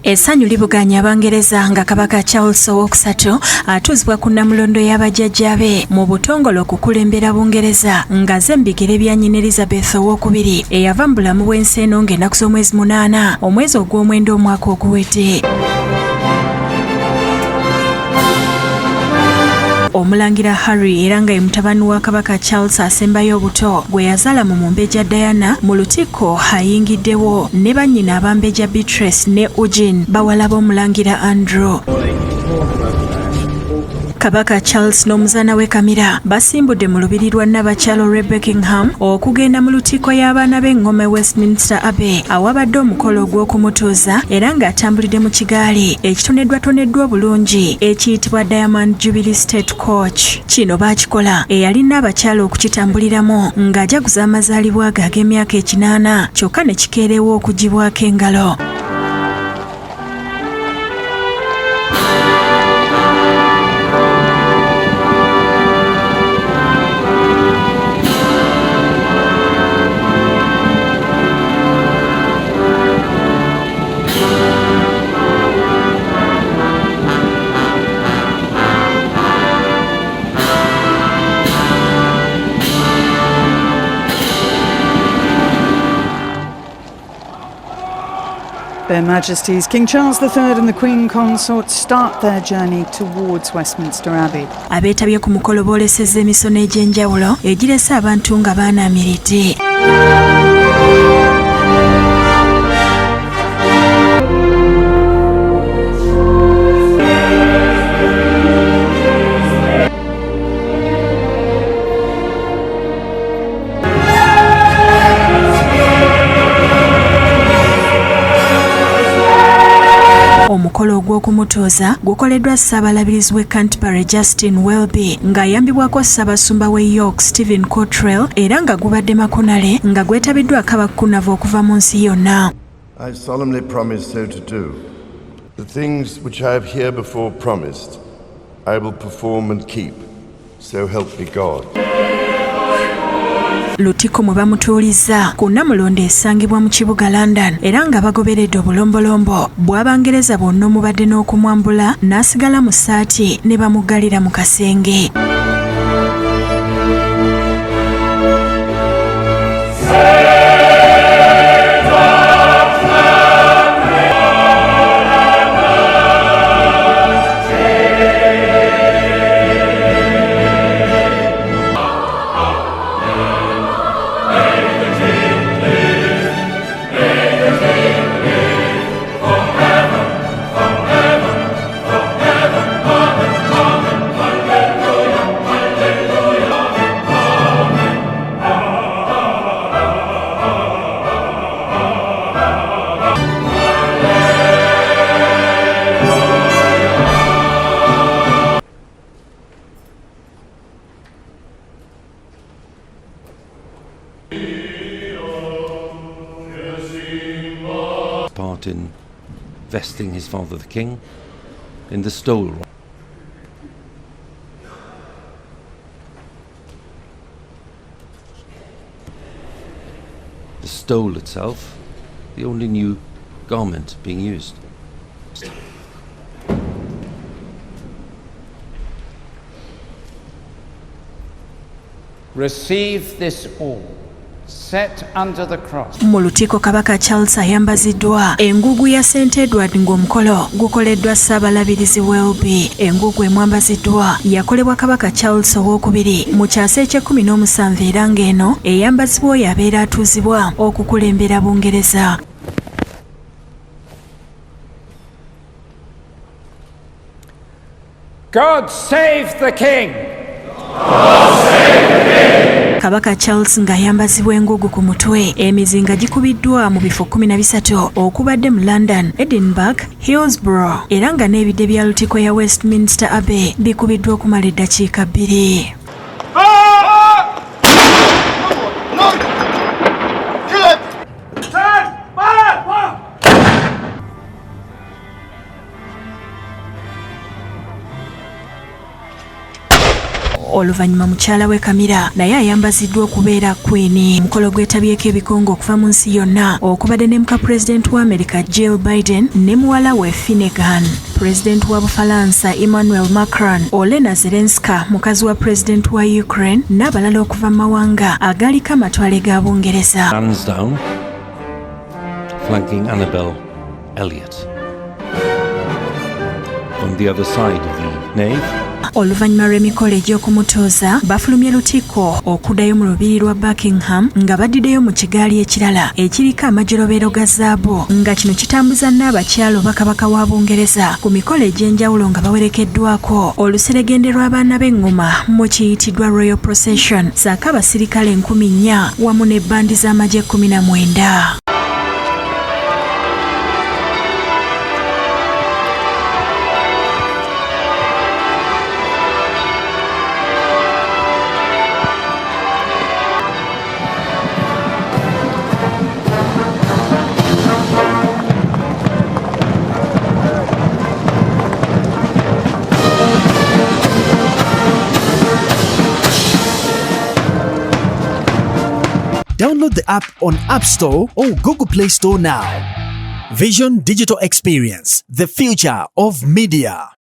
Essanyu libuganya Abangereza nga Kabaka Charles III atuuzibwa ku nnamulondo y'abajjajjaabe mu butongole okukulembera Bungereza ng'azze mu bigere bya nnyina Elizabeth II eyava mu bulamu bw'ensi eno ng'ennaku z'omwezi 8 omwezi ogw'omwenda omwaka oguwedde. Omulangira Harry era nga ye mutabani wa Kabaka Charles asembayo obuto gwe yazaala mu Mumbejja Diana mu lutikko ayingiddewo ne bannyina abambejja Beatrice ne Eugene bawala b'omulangira Andrew. Kabaka Charles n'omuzaana we Camilla basimbudde mu lubiri lwa Nnabakyala olw'e Buckingham okugenda mu lutikko y'abaana b'engoma e Westminster Abbey awabadde omukolo ogw'okumutuuza era ng'atambulidde mu kigaali ekitoneddwatoneddwa obulungi ekiyitibwa Diamond Jubilee State Coach. Kino baakikola eyali Nnabakyala okukitambuliramu ng'ajaguza amazaalibwa ge ag'emyaka 8 kyokka ne kikeerewo okugibwako engalo. Their Majesties King Charles III and the Queen Consort start their journey towards Westminster Abbey. Abeetabye ku mukolo boolesezza emisono egy'enjawulo egirese abantu nga baanaamiridde. Omukolo ogw'okumutuuza gukoleddwa Ssaabalabirizi w'e Canterbury Justin Welby ng'ayambibwako Ssaabasumba w'e York Stephen Cottrell era nga gubadde makonale nga gwetabiddwako abakunavu okuva mu nsi yonna. I solemnly promise so to do. The things which I have herebefore promised, I will perform and keep. So help me God. Lutikko mwe bamutuulizza ku nnamulondo esangibwa mu kibuga London era nga bagoberedde obulombolombo bw'Abangereza bonna omubadde n'okumwambula n'asigala mu ssaati ne bamuggalira mu kasenge. Part in vesting his father the king in the stole. The stole itself, the only new garment being used. Receive this all. Set under the cross. Mu lutikko Kabaka Charles ayambaziddwa engugu ya St Edward ng'omukolo gukoleddwa Ssaabalabirizi Welby. Engugu emwambaziddwa yakolebwa Kabaka Charles II mu kyasa ekye-17 era ng'eno eyambazibwa oyo abeera atuuzibwa okukulembera Bungereza. God save the king. God save the king. Kabaka Charles ng'ayambazibwa engugu ku mutwe emizinga gikubiddwa mu bifo 13 okubadde mu London, Edinburgh, Hillsborough era nga n'ebidde bya lutikko ya Westminster Abbey bikubiddwa okumala eddakiika 2. oluvannyuma mukyala we Camilla naye ayambaziddwa okubeera Queen. Mukolo gwetabyeko ebikongo okuva mu nsi yonna okubadde ne muka President wa America Jill Biden ne muwala we Finnegan, President wa Bufalansa Emmanuel Macron, Olena Zelenska mukazi wa President wa Ukraine n'abalala okuva mu mawanga agaliko amatwale ga Bungereza. Hands down, flanking Annabel Elliot. On the other side of the nave, oluvannyuma lw'emikolo egy'okumutuuza bafulumye Lutiko okuddayo mu lubiri lwa Buckingham nga baddiddeyo mu kigaali ekirala ekiriko amajjolobero ga zaabu nga kino kitambuza n'abakyalo ba Kabaka wa Bungereza ku mikolo egy'enjawulo nga bawerekeddwako oluseregende lw'abaana b'eŋŋoma mu kiyitiddwa Royal Procession ssaako abasirikale 4,000 wamu ne bbandi z'amagye 19. Download the app on App Store or Google Play Store now. Vision Digital Experience, the future of media.